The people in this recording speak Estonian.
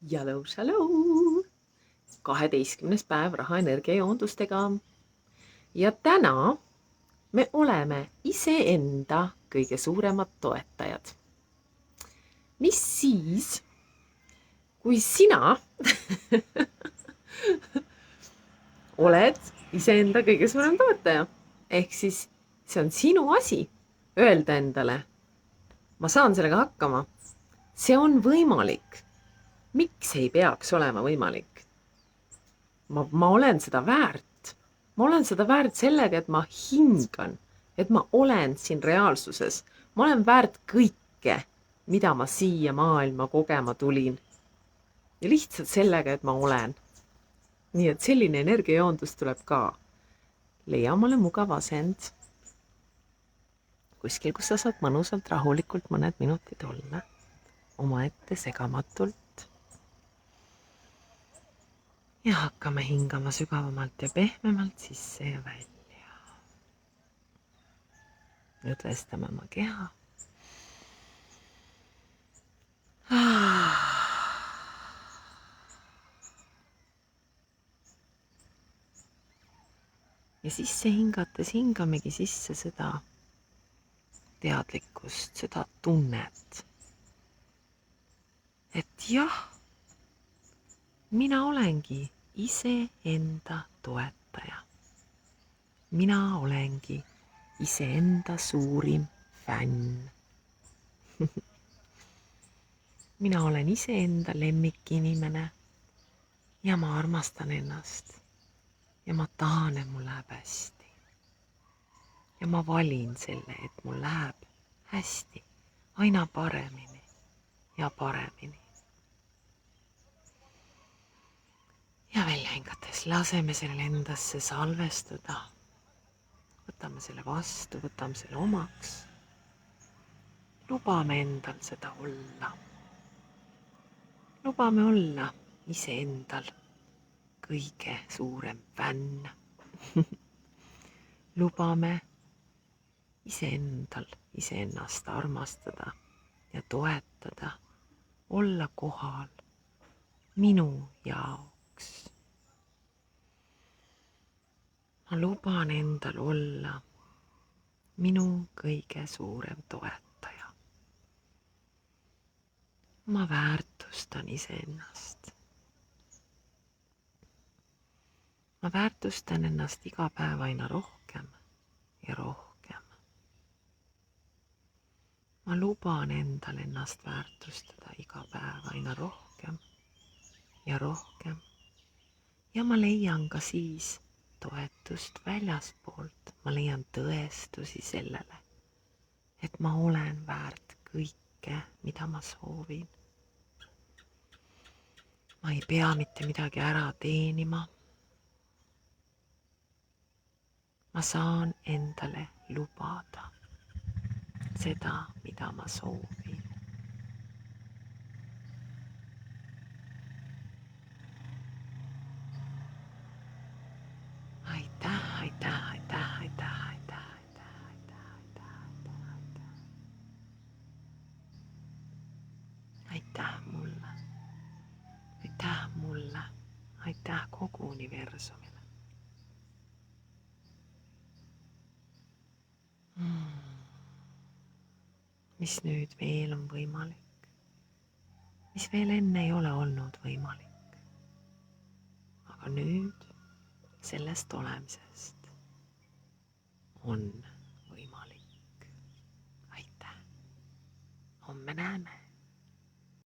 Jalõu, šalõu! 12. päev rahaenergiajoondustega. Ja täna me oleme iseenda kõige suuremad toetajad. Mis siis, kui sina oled iseenda kõige suurem toetaja? Ehk siis see on sinu asi öelda endale, ma saan sellega hakkama. See on võimalik. Miks ei peaks olema võimalik? Ma olen seda väärt. Ma olen seda väärt sellega, et ma hingan, et ma olen siin reaalsuses. Ma olen väärt kõike, mida ma siia maailma kogema tulin. Ja lihtsalt sellega, et ma olen. Nii et selline energiajoondus tuleb ka. Leia omale mugav asend. Kuskil, kus sa saad mõnusalt rahulikult mõned minutid olla. Omaette segamatult. Ja hakkame hingama sügavamalt ja pehmemalt sisse ja välja. Õdvestame oma keha. Ja sisse hingates hingamegi sisse seda teadlikkust, seda tunnet. Et jah, mina olengi iseenda toetaja. Mina olengi iseenda suurim fänn. Mina olen iseenda lemmikinimene ja ma armastan ennast ja ma tahan, et mul läheb hästi. Ja ma valin selle, et mul läheb hästi, aina paremini ja paremini. Ja välja hingates laseme sellele endasse salvestuda. Võtame selle vastu, võtame selle omaks. Lubame endal seda olla. Lubame olla iseendal kõige suurem fänn. Lubame iseendal iseennast armastada ja toetada, olla kohal minu jaoks. Ma luban endal olla minu kõige suurem toetaja. Ma väärtustan iseennast. Ma väärtustan ennast iga päev aina rohkem ja rohkem. Ma luban endal ennast väärtustada iga päev aina rohkem ja rohkem. Ja ma leian ka siis toetust väljaspoolt. Ma leian tõestusi sellele, et ma olen väärt kõike, mida ma soovin. Ma ei pea mitte midagi ära teenima. Ma saan endale lubada seda, mida ma soovin. Aitäh, aitäh, aitäh, aitäh, aitäh, aitäh, aitäh, aitäh, aitäh. Aitäh mulle. Aitäh mulle. Aitäh kogu universumile. Mis nüüd veel on võimalik? Mis veel enne ei ole olnud võimalik? Aga nüüd sellest olemisest on võimalik. Aitäh. Homme näeme.